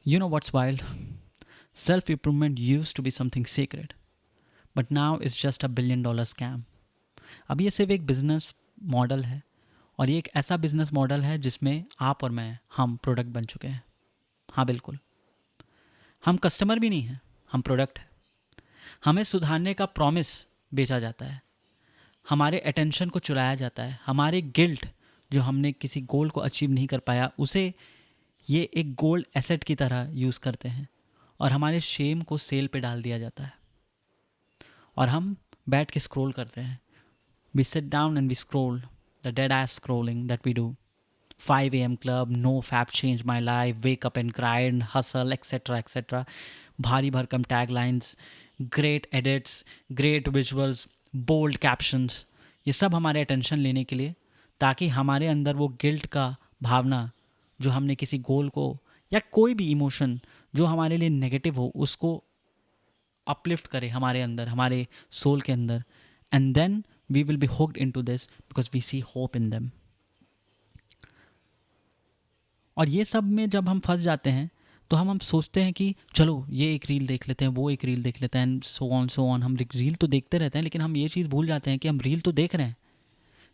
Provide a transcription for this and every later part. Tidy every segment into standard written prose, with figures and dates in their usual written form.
You know what's wild? Self improvement used to be something sacred, but now it's just a $1 billion scam. अब ये सिर्फ एक business model है, और ये एक ऐसा बिजनेस मॉडल है जिसमें आप और मैं हम प्रोडक्ट बन चुके हैं. हाँ बिल्कुल, हम कस्टमर भी नहीं हैं, हम प्रोडक्ट हैं. हमें सुधारने का प्रॉमिस बेचा जाता है, हमारे अटेंशन को चुराया जाता है, हमारे गिल्ट जो हमने किसी गोल को अचीव नहीं कर पाया उसे ये एक गोल्ड एसेट की तरह यूज़ करते हैं, और हमारे शेम को सेल पे डाल दिया जाता है और हम बैठ के स्क्रॉल करते हैं. We sit down and we scroll, the dead ass scrolling that we do. 5 a.m. club, no fap changed my life, wake up and grind, hustle, etc. etc. भारी भरकम taglines, great edits, great visuals, bold captions, ये सब हमारे attention लेने के लिए, ताकि हमारे अंदर वो गिल्ट का भावना जो हमने किसी गोल को या कोई भी इमोशन जो हमारे लिए नेगेटिव हो उसको अपलिफ्ट करे हमारे अंदर, हमारे सोल के अंदर. And then we will be hooked into this because we see hope in them. और ये सब में जब हम फंस जाते हैं तो हम सोचते हैं कि चलो ये एक रील देख लेते हैं, वो एक रील देख लेते हैं, एंड सो ऑन. हम रील तो देखते रहते हैं, लेकिन हम ये चीज़ भूल जाते हैं कि हम रील तो देख रहे हैं,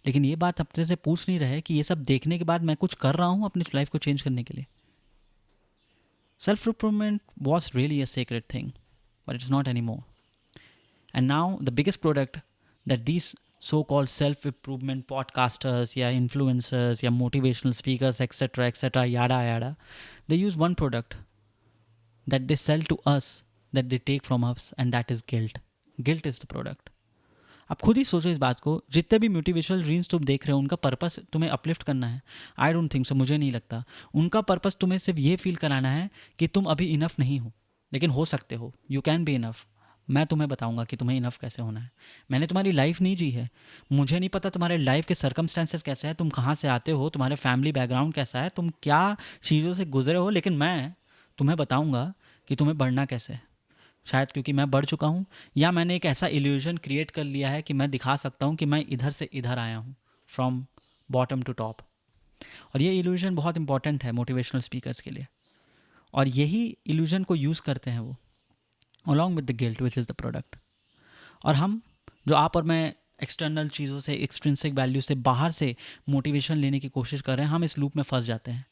लेकिन ये बात अपने से पूछ नहीं रहे कि ये सब देखने के बाद मैं कुछ कर रहा हूँ अपनी लाइफ को चेंज करने के लिए. Self improvement was really a secret thing, but it's not any more. And now the biggest product that these so-called self-improvement podcasters, yeah, influencers, yeah, motivational speakers, etc., yada, they use one product that they sell to us, that they take from us, and that is guilt. Guilt is the product. आप खुद ही सोचो इस बात को. जितने भी motivational reels तुम देख रहे हो उनका पर्पस तुम्हें अपलिफ्ट करना है? आई डोंट थिंक सो, मुझे नहीं लगता. उनका पर्पस तुम्हें सिर्फ ये फील कराना है कि तुम अभी इनफ नहीं हो, लेकिन हो सकते हो. You can be enough. मैं तुम्हें बताऊंगा कि तुम्हें इनफ कैसे होना है. मैंने तुम्हारी लाइफ नहीं जी है, मुझे नहीं पता तुम्हारे लाइफ के सर्कमस्टेंसेस कैसे हैं, तुम कहाँ से आते हो, तुम्हारे फैमिली बैकग्राउंड कैसा है, तुम क्या चीज़ों से गुजरे हो, लेकिन मैं तुम्हें बताऊंगा कि तुम्हें बढ़ना कैसे है. शायद क्योंकि मैं बढ़ चुका हूँ, या मैंने एक ऐसा इल्यूजन क्रिएट कर लिया है कि मैं दिखा सकता हूँ कि मैं इधर से इधर आया हूँ, फ्रॉम बॉटम टू टॉप. और ये इल्यूजन बहुत इंपॉर्टेंट है मोटिवेशनल स्पीकर्स के लिए, और यही इल्यूजन को यूज़ करते हैं वो, along with the guilt which is the product. और हम जो आप और मैं एक्सटर्नल चीज़ों से, एक्सट्रिंसिक वैल्यू से बाहर से मोटिवेशन लेने की कोशिश कर रहे हैं, हम इस लूप में फंस जाते हैं.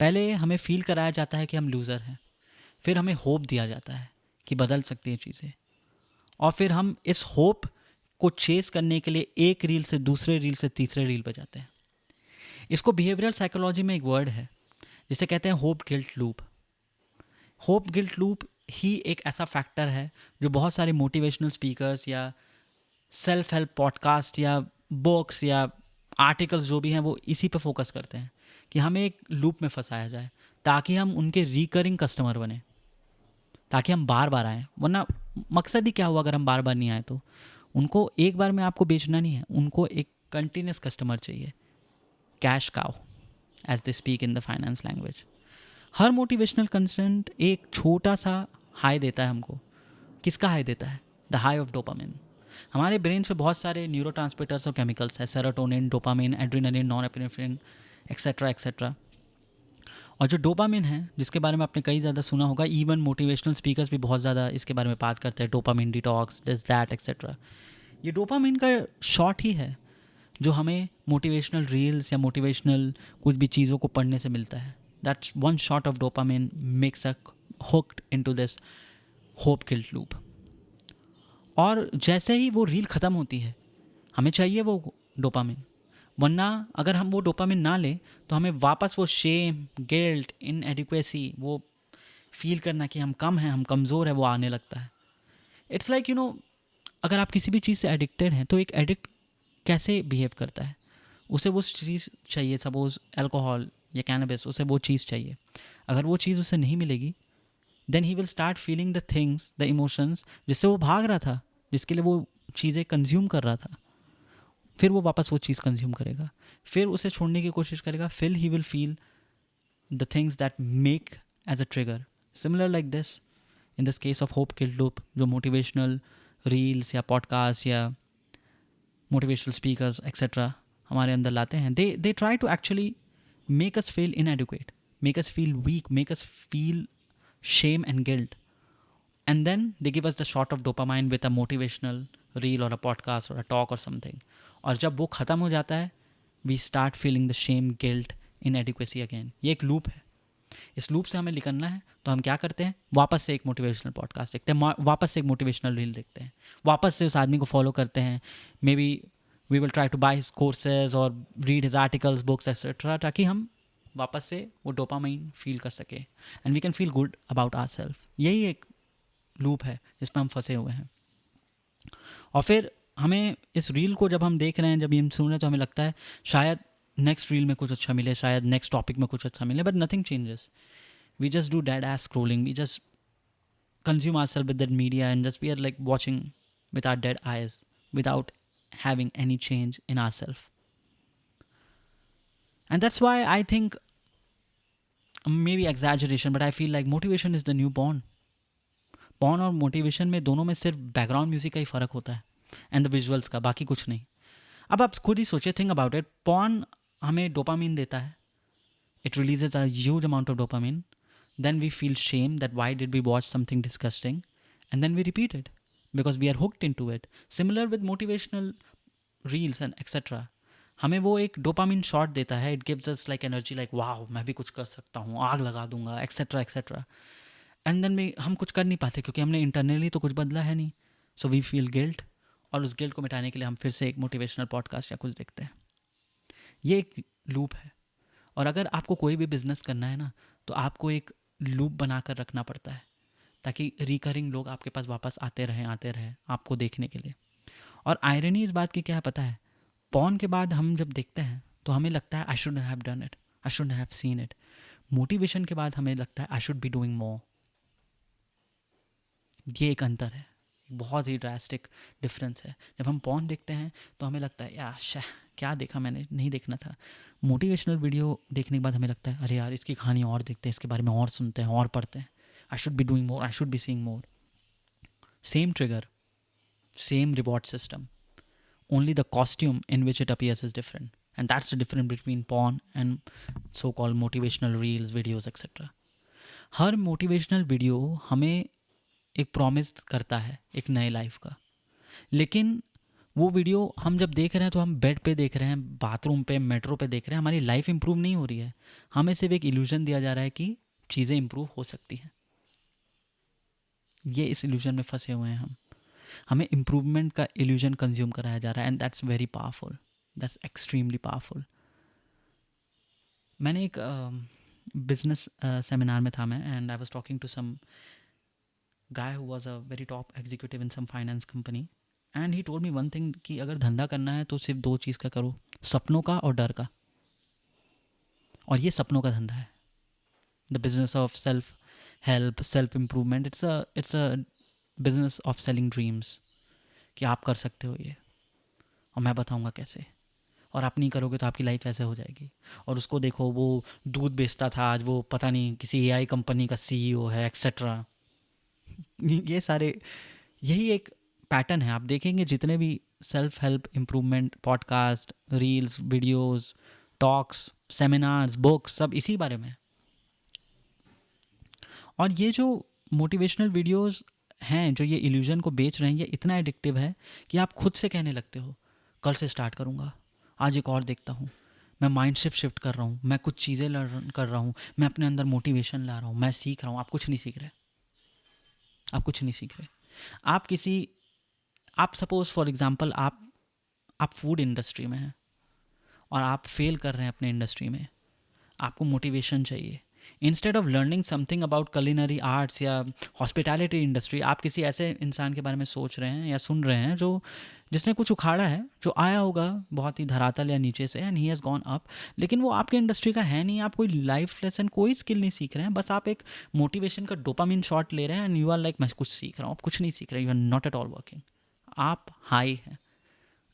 पहले हमें फील कराया जाता है कि हम लूज़र हैं, फिर हमें होप दिया जाता है कि बदल सकती हैं चीज़ें, और फिर हम इस होप को चेस करने के लिए एक रील से दूसरे रील से तीसरे रील पर जाते हैं. इसको बिहेवियरल साइकोलॉजी में एक वर्ड है जिसे कहते हैं hope guilt loop. Hope guilt loop ही एक ऐसा फैक्टर है जो बहुत सारे मोटिवेशनल स्पीकर्स या सेल्फ हेल्प पॉडकास्ट या बुक्स या आर्टिकल्स जो भी हैं वो इसी पे फोकस करते हैं कि हमें एक लूप में फंसाया जाए ताकि हम उनके रिकरिंग कस्टमर बने, ताकि हम बार बार आएँ. वरना मकसद ही क्या हुआ अगर हम बार बार नहीं आए तो? उनको एक बार में आपको बेचना नहीं है, उनको एक कंटिन्यूस कस्टमर चाहिए. Cash cow as they speak in the finance language. हर मोटिवेशनल कंटेंट एक छोटा सा हाई देता है हमको. किसका हाई देता है? The high of dopamine. हमारे ब्रेन पे बहुत सारे न्यूरोट्रांसमीटर्स और केमिकल्स हैं, serotonin, dopamine, adrenaline, norepinephrine, etcetera etcetera. और जो डोपामिन है, जिसके बारे में आपने कई ज़्यादा सुना होगा, इवन मोटिवेशनल स्पीकर्स भी बहुत ज़्यादा इसके बारे में बात करते हैं, dopamine detox, this that etcetera. ये डोपामिन का शॉट ही है जो हमें मोटिवेशनल रील्स या मोटिवेशनल कुछ भी चीज़ों को पढ़ने से मिलता है. That one shot of dopamine makes us hooked into this hope guilt loop. और जैसे ही वो रील ख़त्म होती है हमें चाहिए वो डोपामिन, वरना अगर हम वो डोपामिन ना लें तो हमें वापस वो शेम, गिल्ट, इनएडिक्वेसी, वो फील करना कि हम कम हैं, हम कमज़ोर हैं, वो आने लगता है. इट्स लाइक अगर आप किसी भी चीज़ से एडिक्टेड हैं तो एक एडिक्ट कैसे बिहेव करता है? उसे वो चीज़ चाहिए, सपोज अल्कोहल या कैनबिस, उसे वो चीज़ चाहिए. अगर वो चीज़ उसे नहीं मिलेगी then he will start feeling the things, the emotions जिससे वो भाग रहा था, जिसके लिए वो चीज़ें कंज्यूम कर रहा था. फिर वो वापस वो चीज़ कंज्यूम करेगा, फिर उसे छोड़ने की कोशिश करेगा, फिर he will feel the things that make as a trigger. Similar like this in this case of hope guilt loop, जो मोटिवेशनल रील्स या पॉडकास्ट या मोटिवेशनल स्पीकर्स एक्सेट्रा हमारे अंदर लाते हैं. They try to actually make us feel inadequate. make us feel weak, make us feel shame and guilt. And then they give us the shot of dopamine with a motivational reel or a podcast or a talk or something. और जब वो ख़त्म हो जाता है, we start feeling the shame, guilt, inadequacy again. ये एक loop है. इस लूप से हमें निकलना है तो हम क्या करते हैं, वापस से एक मोटिवेशनल पॉडकास्ट देखते हैं, वापस से एक मोटिवेशनल रील देखते हैं, वापस से उस आदमी को फॉलो करते हैं. Maybe we will try to buy his courses और read his articles, books etcetera, ताकि हम वापस से वो डोपामाइन फील कर सके and we can feel good about our self. यही एक लूप है जिसमें हम फंसे हुए हैं. और फिर हमें इस रील को जब हम देख रहे हैं, जब हम सुन रहे हैं, तो हमें लगता है शायद नेक्स्ट रील में कुछ अच्छा मिले, शायद नेक्स्ट टॉपिक में कुछ अच्छा मिले, but nothing changes. We just do dead ass scrolling, we just consume ourselves with that media and just we are like watching with our dead eyes without having any change in ourselves. And that's why I think, maybe exaggeration, but I feel like motivation is the new porn. Porn और motivation में दोनों में सिर्फ background music का ही फ़र्क होता है and the visuals का, बाकी कुछ नहीं. अब आप खुद ही सोचिए, थिंक अबाउट इट. पॉर्न हमें डोपामिन देता है, it releases a huge amount of dopamine. Then we feel shame that why did we watch something disgusting, and then we repeat it because we are hooked into it. Similar with motivational reels and etc. हमें वो एक dopamine shot देता है, it gives us like energy, like wow मैं भी कुछ कर सकता हूँ, आग लगा दूंगा, एक्सेट्रा एक्सेट्रा. एंड देन हम कुछ कर नहीं पाते क्योंकि हमने इंटरनली तो कुछ बदला है नहीं. सो वी फील गिल्ट, और उस गिल्ट को मिटाने के लिए हम फिर से एक मोटिवेशनल पॉडकास्ट या कुछ देखते हैं. ये एक लूप है. और अगर आपको कोई भी बिजनेस करना है ना, तो आपको एक लूप बना कर रखना पड़ता है ताकि रिकरिंग लोग आपके पास वापस आते रहें आपको देखने के लिए. और आयरनी इस बात की क्या है पता है, पॉर्न के बाद हम जब देखते हैं तो हमें लगता है I should have done it, I should have seen it. Motivation के बाद हमें लगता है I should be doing more. ये एक अंतर है, बहुत ही ड्रास्टिक डिफरेंस है. जब हम पॉर्न देखते हैं तो हमें लगता है यार क्या देखा मैंने, नहीं देखना था. मोटिवेशनल वीडियो देखने के बाद हमें लगता है अरे यार इसकी कहानी और देखते हैं, इसके बारे में और सुनते हैं और पढ़ते हैं. I should be doing more, I should be seeing more. Same trigger, same reward system, only the costume in which it appears is different. And that's the difference between porn and so-called motivational reels, videos, etc. Her motivational video हमें एक promise करता है एक नए life का, लेकिन वो video हम जब देख रहे हैं तो हम बेड पे देख रहे हैं, बाथरूम पे, मेट्रो पे देख रहे हैं, हमारी लाइफ इंप्रूव नहीं हो रही है. हमें सिर्फ एक इल्यूजन दिया जा रहा है कि चीज़ें इंप्रूव हो सकती हैं. ये इस इल्यूजन में फंसे हुए हैं हम. हमें इम्प्रूवमेंट का इल्यूजन कंज्यूम कराया जा रहा है and that's very powerful, that's extremely powerful. मैंने एक बिजनेस सेमिनार में था मैं, and I was talking to some guy who was a very top executive in some finance company, and he told me one thing कि अगर धंधा करना है तो सिर्फ दो चीज़ का करो, सपनों का और डर का. और ये सपनों का धंधा है. The business of self help, self improvement, it's a business of selling dreams, कि आप कर सकते हो ये और मैं बताऊंगा कैसे, और आप नहीं करोगे तो आपकी लाइफ ऐसे हो जाएगी. और उसको देखो, वो दूध बेचता था, आज वो पता नहीं किसी एआई कंपनी का सीईओ है एक्सेट्रा. ये सारे, यही एक पैटर्न है. आप देखेंगे जितने भी self help improvement podcast, reels, videos, talks, seminars, books, सब इसी बारे में. और ये जो मोटिवेशनल वीडियोस हैं जो ये इल्यूजन को बेच रहे हैं, ये इतना एडिक्टिव है कि आप खुद से कहने लगते हो कल से स्टार्ट करूँगा, आज एक और देखता हूँ, मैं माइंड शिफ्ट कर रहा हूँ, मैं कुछ चीज़ें लर्न कर रहा हूँ, मैं अपने अंदर मोटिवेशन ला रहा हूँ, मैं सीख रहा हूँ. आप कुछ नहीं सीख रहे, आप कुछ नहीं सीख रहे. आप सपोज फॉर एग्जांपल आप फूड इंडस्ट्री में हैं और आप फेल कर रहे हैं अपने इंडस्ट्री में, आपको मोटिवेशन चाहिए. Instead of learning something about culinary arts या हॉस्पिटैलिटी इंडस्ट्री, आप किसी ऐसे इंसान के बारे में सोच रहे हैं या सुन रहे हैं जिसने कुछ उखाड़ा है, जो आया होगा बहुत ही धरातल या नीचे से, and he has gone up, लेकिन वो आपके इंडस्ट्री का है नहीं. आप कोई लाइफ लेसन, कोई स्किल नहीं सीख रहे हैं, बस आप एक मोटिवेशन का डोपामिन शॉट ले रहे हैं एंड यू आर लाइक मैं कुछ सीख रहा हूँ. आप कुछ नहीं सीख रहे, you are not at all working. आप हाई हैं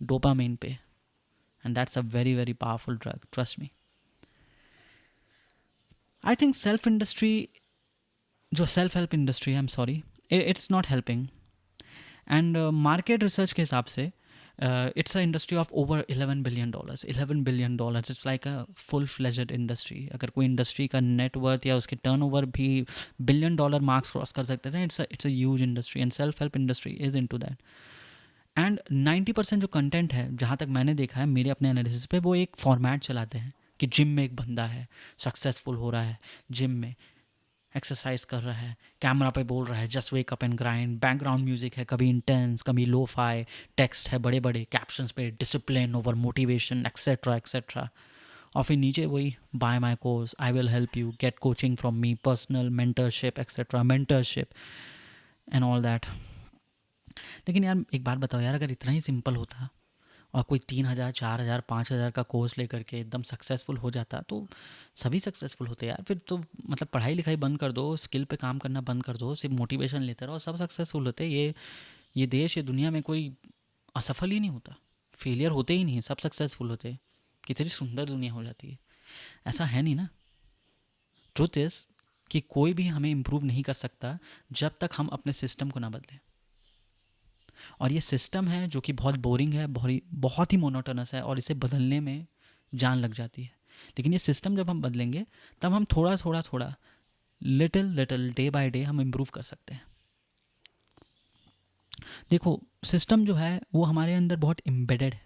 डोपामिन पे, and that's a very very powerful drug, trust me. I think self help industry है, I am sorry, it's not helping. And market research के हिसाब से It's an industry of over $11 billion. $11 billion, it's like a full fledged industry. अगर कोई industry का net worth या उसके turnover भी $1 billion मार्क्स क्रॉस कर सकते हैं, it's a huge industry and self help industry is into that. And 90% जो कंटेंट है, जहाँ तक मैंने देखा है मेरे अपने एनालिसिस पे, वो एक फॉर्मेट चलाते हैं कि जिम में एक बंदा है, सक्सेसफुल हो रहा है, जिम में एक्सरसाइज कर रहा है, कैमरा पे बोल रहा है just wake up and grind, background music है कभी इंटेंस कभी लो फाई, टेक्स्ट है बड़े बड़े कैप्शंस पे, discipline over motivation etcetera etcetera. और फिर नीचे वही bye my course, I will help you, gate coaching from me, personal mentorship etcetera, mentorship and all that. लेकिन यार एक बात बताओ यार, अगर इतना ही सिंपल होता और कोई 3,000 4,000 5,000 का कोर्स लेकर के एकदम सक्सेसफुल हो जाता तो सभी सक्सेसफुल होते यार. फिर तो मतलब पढ़ाई लिखाई बंद कर दो, स्किल पे काम करना बंद कर दो, सिर्फ मोटिवेशन लेते रहो, सब सक्सेसफुल होते. ये देश, ये दुनिया में कोई असफल ही नहीं होता, फेलियर होते ही नहीं, सब सक्सेसफुल होते. कितनी सुंदर दुनिया हो जाती है. ऐसा है नहीं ना. ट्रुथ इज़ कि कोई भी हमें इम्प्रूव नहीं कर सकता जब तक हम अपने सिस्टम को ना बदलें. और ये सिस्टम है जो कि बहुत बोरिंग है, बहुत ही मोनोटोनस है, और इसे बदलने में जान लग जाती है. लेकिन ये सिस्टम जब हम बदलेंगे तब हम थोड़ा थोड़ा थोड़ा, little little, day by day हम इम्प्रूव कर सकते हैं. देखो, सिस्टम जो है वो हमारे अंदर बहुत एम्बेडेड है.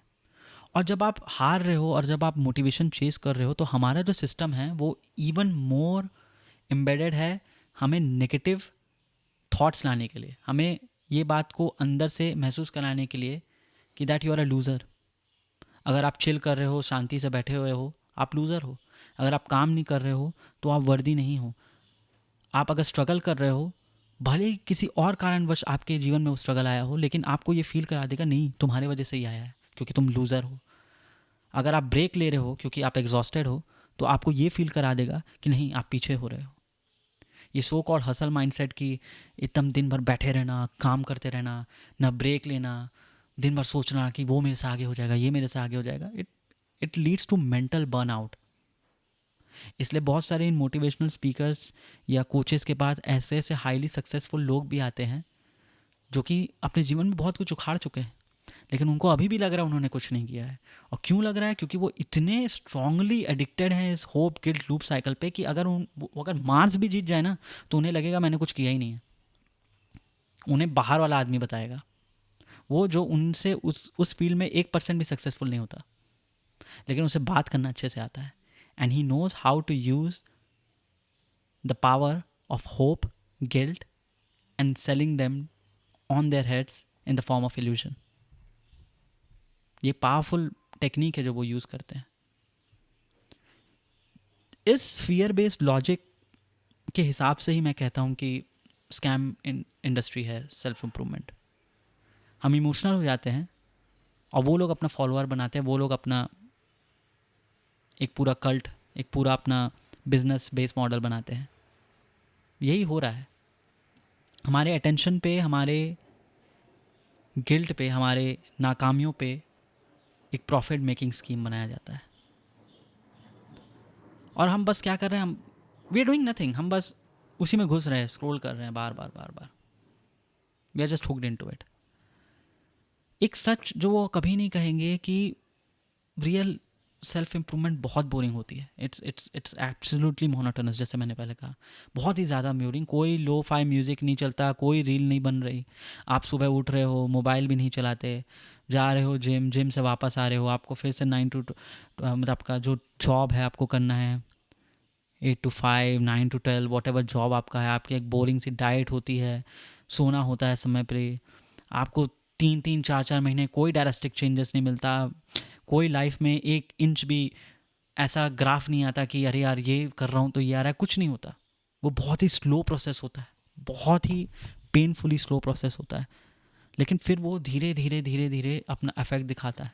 और जब आप हार रहे हो और जब आप मोटिवेशन चेस कर रहे हो तो हमारा जो सिस्टम है वो इवन मोर एम्बेडेड है हमें नेगेटिव थॉट्स लाने के लिए, हमें ये बात को अंदर से महसूस कराने के लिए कि that you are a loser. अगर आप चिल कर रहे हो, शांति से बैठे हुए हो, आप लूज़र हो. अगर आप काम नहीं कर रहे हो तो आप वर्दी नहीं हो. आप अगर स्ट्रगल कर रहे हो, भले ही किसी और कारणवश आपके जीवन में वो स्ट्रगल आया हो, लेकिन आपको ये फील करा देगा नहीं, तुम्हारे वजह से ही आया है क्योंकि तुम लूज़र हो. अगर आप ब्रेक ले रहे हो क्योंकि आप एग्जॉस्टेड हो, तो आपको ये फील करा देगा कि नहीं, आप पीछे हो रहे हो. ये सो कॉल्ड हसल माइंडसेट की एकदम दिन भर बैठे रहना, काम करते रहना, ना ब्रेक लेना, दिन भर सोचना कि वो मेरे से आगे हो जाएगा, ये मेरे से आगे हो जाएगा, it leads to mental burnout. इसलिए बहुत सारे इन मोटिवेशनल स्पीकर्स या कोचेस के पास ऐसे ऐसे हाईली सक्सेसफुल लोग भी आते हैं जो कि अपने जीवन में बहुत कुछ उखाड़ चुके हैं, लेकिन उनको अभी भी लग रहा है उन्होंने कुछ नहीं किया है. और क्यों लग रहा है? क्योंकि वो इतने स्ट्रांगली एडिक्टेड हैं इस होप गिल्ट लूप साइकिल पे कि अगर मार्स भी जीत जाए ना तो उन्हें लगेगा मैंने कुछ किया ही नहीं है. उन्हें बाहर वाला आदमी बताएगा, वो जो उनसे उस फील्ड में 1% भी सक्सेसफुल नहीं होता, लेकिन उसे बात करना अच्छे से आता है. And he knows how to use the power of hope, guilt and selling them on their heads in the form of illusion. ये पावरफुल टेक्निक है जो वो यूज़ करते हैं. इस फियर बेस्ड लॉजिक के हिसाब से ही मैं कहता हूँ कि स्कैम इंडस्ट्री है सेल्फ इम्प्रूवमेंट. हम इमोशनल हो जाते हैं और वो लोग अपना फॉलोअर बनाते हैं, वो लोग अपना एक पूरा कल्ट, एक पूरा अपना बिजनेस बेस मॉडल बनाते हैं. यही हो रहा है. हमारे अटेंशन पे, हमारे गिल्ट पे, हमारे नाकामियों पे एक प्रॉफिट मेकिंग स्कीम बनाया जाता है. और हम बस क्या कर रहे हैं, हम वी आर डूइंग नथिंग, हम बस उसी में घुस रहे हैं, स्क्रॉल कर रहे हैं बार बार बार बार. We are just hooked into it. एक सच जो वो कभी नहीं कहेंगे कि रियल सेल्फ इम्प्रूवमेंट बहुत बोरिंग होती है. It's absolutely monotonous. जैसे मैंने पहले कहा, बहुत ही ज़्यादा बोरिंग. कोई लो फाई म्यूज़िक नहीं चलता, कोई रील नहीं बन रही. आप सुबह उठ रहे हो, मोबाइल भी नहीं चलाते, जा रहे हो जिम, जिम से वापस आ रहे हो, आपको फिर से 9 to मतलब आपका जो जॉब है आपको करना है 8 to 5, 9 to 12, what ever job आपका है. आपकी एक बोरिंग सी डाइट होती है, सोना होता है समय पे. आपको 3-3 4-4 महीने कोई ड्रास्टिक चेंजेस नहीं मिलता. कोई लाइफ में 1 इंच भी ऐसा ग्राफ नहीं आता कि अरे यार ये कर रहा हूँ तो ये आ रहा है. कुछ नहीं होता. वो बहुत ही स्लो प्रोसेस होता है, बहुत ही पेनफुली स्लो प्रोसेस होता है. लेकिन फिर वो धीरे धीरे धीरे धीरे अपना इफेक्ट दिखाता है.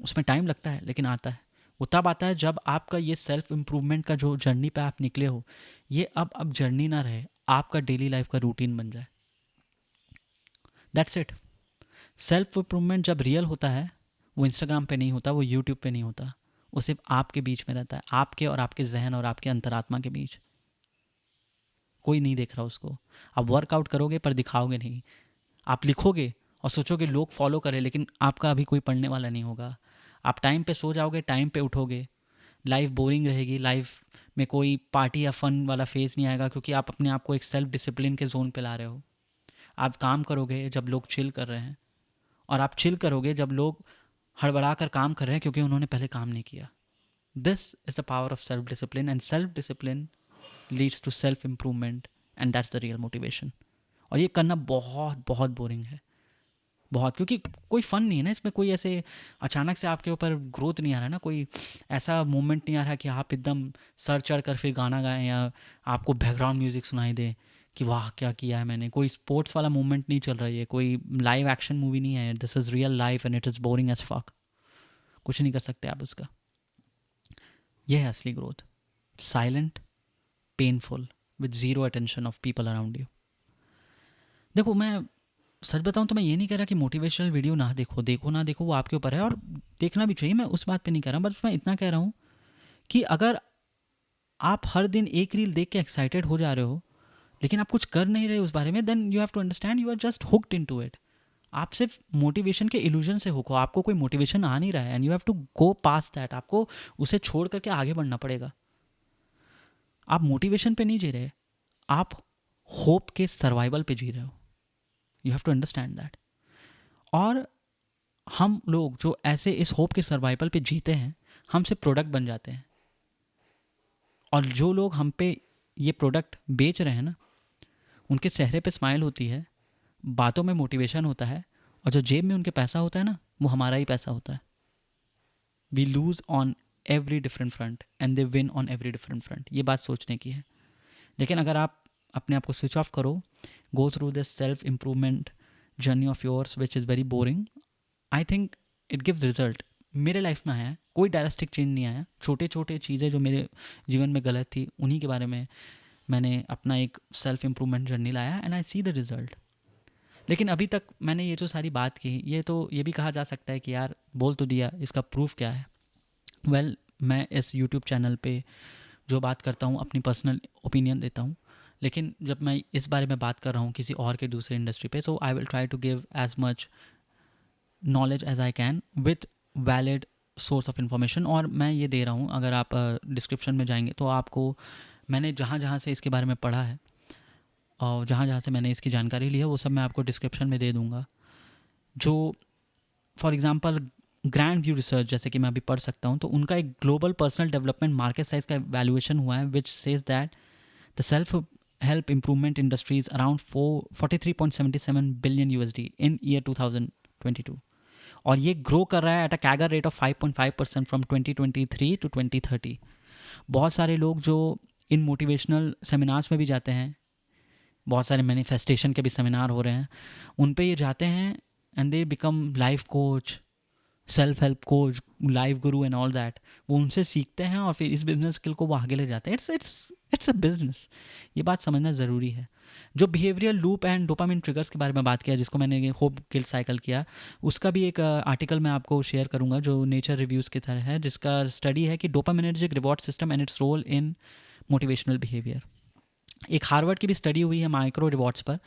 उसमें टाइम लगता है लेकिन आता है. वो तब आता है जब आपका ये सेल्फ इम्प्रूवमेंट का जो जर्नी पे आप निकले हो, ये अब जर्नी ना रहे, आपका डेली लाइफ का रूटीन बन जाए. That's it. सेल्फ इम्प्रूवमेंट जब रियल होता है, वो इंस्टाग्राम पे नहीं होता, वो यूट्यूब पे नहीं होता. वो सिर्फ आपके बीच में रहता है, आपके और आपके जहन और आपके अंतरात्मा के बीच. कोई नहीं देख रहा उसको. आप वर्कआउट करोगे पर दिखाओगे नहीं. आप लिखोगे और सोचोगे लोग फॉलो करें, लेकिन आपका अभी कोई पढ़ने वाला नहीं होगा। आप टाइम पे सो जाओगे, टाइम पे उठोगे, लाइफ बोरिंग रहेगी, लाइफ में कोई पार्टी या फन वाला फेज़ नहीं आएगा, क्योंकि आप अपने आप को एक सेल्फ डिसिप्लिन के जोन पे ला रहे हो। आप काम करोगे जब लोग चिल कर रहे हैं, और आप चिल करोगे जब लोग हड़बड़ा कर काम कर रहे हैं क्योंकि उन्होंने पहले काम नहीं किया। This is the power of self discipline, and self discipline leads to self improvement, and that's the real motivation. और ये करना बहुत बहुत बोरिंग है, बहुत, क्योंकि कोई फ़न नहीं है ना इसमें, कोई ऐसे अचानक से आपके ऊपर ग्रोथ नहीं आ रहा है ना, कोई ऐसा मोमेंट नहीं आ रहा कि आप एकदम सर चढ़ कर फिर गाना गाएं, या आपको बैकग्राउंड म्यूज़िक सुनाई दे कि वाह क्या किया है मैंने। कोई स्पोर्ट्स वाला मोमेंट नहीं चल रहा है, ये कोई लाइव एक्शन मूवी नहीं है, this is real life and it is boring as fuck. कुछ नहीं कर सकते आप उसका। यह है असली growth, silent, painful, with zero attention of people around you. देखो, मैं सच बताऊं तो मैं ये नहीं कह रहा कि मोटिवेशनल वीडियो ना देखो, देखो ना देखो वो आपके ऊपर है, और देखना भी चाहिए, मैं उस बात पे नहीं कह रहा। बस मैं इतना कह रहा हूँ कि अगर आप हर दिन एक रील देख के एक्साइटेड हो जा रहे हो लेकिन आप कुछ कर नहीं रहे उस बारे में, then you have to understand you are just hooked into it. आप सिर्फ मोटिवेशन के इल्यूजन से हुक हो, आपको कोई मोटिवेशन आ नहीं रहा है, and you have to go pass that. आपको उसे छोड़ करके आगे बढ़ना पड़ेगा। आप मोटिवेशन पे नहीं जी रहे, आप होप के सर्वाइवल पे जी रहे हो। You have to understand that. और हम लोग जो ऐसे इस होप के सर्वाइवल पे जीते हैं, हमसे प्रोडक्ट बन जाते हैं। और जो लोग हम पे ये प्रोडक्ट बेच रहे हैं ना, उनके चेहरे पे स्माइल होती है, बातों में मोटिवेशन होता है, और जो जेब में उनके पैसा होता है ना, वो हमारा ही पैसा होता है। We lose on every different front and they win on every different front. ये बात सोचने की है। लेकिन अगर आप अपने आप को स्विच ऑफ करो, go through this self improvement journey of yours which is very boring, I think it gives result. मेरे लाइफ में आया है, कोई ड्रास्टिक चेंज नहीं आया, छोटे छोटे चीज़ें जो मेरे जीवन में गलत थी उन्हीं के बारे में मैंने अपना एक सेल्फ इम्प्रूवमेंट जर्नी लाया, and I see the result. लेकिन अभी तक मैंने ये जो सारी बात की, ये भी कहा जा सकता है कि यार बोल तो दिया, इसका प्रूफ क्या है। वेल, मैं इस यूट्यूब चैनल पे जो बात करता हूँ अपनी पर्सनल ओपिनियन देता हूँ, लेकिन जब मैं इस बारे में बात कर रहा हूँ किसी और के दूसरे इंडस्ट्री पे, so I will try to give as much knowledge as I can with valid source of information. और मैं ये दे रहा हूँ, अगर आप डिस्क्रिप्शन में जाएंगे तो आपको मैंने जहाँ जहाँ से इसके बारे में पढ़ा है और जहाँ जहाँ से मैंने इसकी जानकारी ली है, वो सब मैं आपको डिस्क्रिप्शन में दे दूँगा। जो for example grand view research जैसे कि मैं अभी पढ़ सकता हूँ, तो उनका एक global personal development market size का वैल्यूएशन हुआ है, which says that the self help improvement industries around 43.77 billion USD in year 2022। और ये ग्रो कर रहा है at a CAGR rate of 5.5% from 2023 to 2030। बहुत सारे लोग जो इन मोटिवेशनल सेमिनार्स में भी जाते हैं, बहुत सारे मैनिफेस्टेशन के भी सेमिनार हो रहे हैं, उन पे ये जाते हैं and they become life coach, self help coach, life Guru and all that. वो उनसे सीखते हैं और फिर इस बिजनेस स्किल को वो आगे ले जाते हैं। इट्स अ बिजनेस, ये बात समझना ज़रूरी है। जो behavioural loop and dopamine triggers के बारे में बात किया, जिसको मैंने होप किल साइकिल किया, उसका भी एक आर्टिकल मैं आपको शेयर करूंगा जो नेचर रिव्यूज़ की तरह है, जिसका स्टडी है कि dopaminergic reward system and its role in motivational behaviour. एक हार्वर्ड की भी स्टडी हुई है माइक्रो रिवॉर्ड्स पर,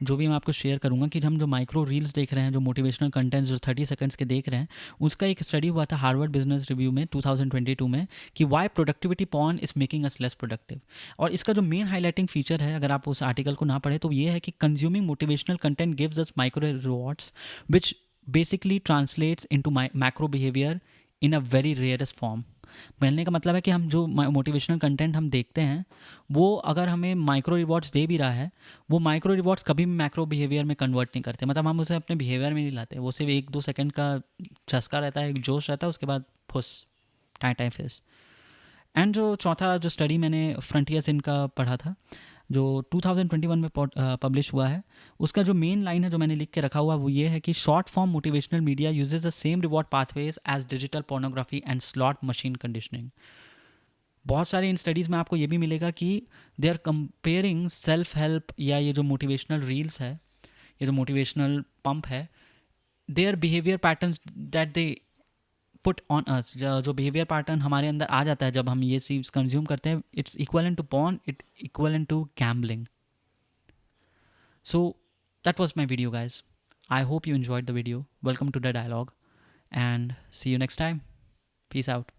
जो भी मैं आपको शेयर करूंगा, कि हम जो माइक्रो रील्स देख रहे हैं, जो मोटिवेशनल कंटेंट्स जो 30 सेकंड्स के देख रहे हैं, उसका एक स्टडी हुआ था हार्वर्ड बिजनेस रिव्यू में 2022 में, कि why productivity porn is making us less productive. और इसका जो मेन हाईलाइटिंग फीचर है, अगर आप उस आर्टिकल को ना पढ़े, तो ये है कि consuming motivational content gives us micro rewards which basically translates into macro behaviour in a very rarest form. मिलने का मतलब है कि हम जो मोटिवेशनल कंटेंट हम देखते हैं, वो अगर हमें माइक्रो रिवॉर्ड्स दे भी रहा है, वो माइक्रो रिवॉर्ड्स कभी भी मैक्रो बिहेवियर में कन्वर्ट नहीं करते। मतलब हम उसे अपने बिहेवियर में नहीं लाते, वो सिर्फ 1-2 सेकंड का चस्का रहता है, एक जोश रहता है, उसके बाद फुस टाइम टाइम फेस। एंड जो चौथा जो स्टडी मैंने फ्रंटियर्स इनका पढ़ा था, जो 2021 में पब्लिश हुआ है, उसका जो मेन लाइन है जो मैंने लिख के रखा हुआ, वो ये है कि short form motivational media uses the same reward pathways as digital pornography and slot machine conditioning. बहुत सारे इन स्टडीज़ में आपको ये भी मिलेगा कि they are comparing self help या ये जो मोटिवेशनल रील्स है, ये जो मोटिवेशनल पंप है, their behaviour patterns that they put on us. जो बिहेवियर पैटर्न हमारे अंदर आ जाता है जब हम ये चीज़ कंज्यूम करते हैं, it's equal to porn, it equal to gambling. So that was my video guys. I hope you enjoyed the video. Welcome to the dialogue and see you next time. Peace out.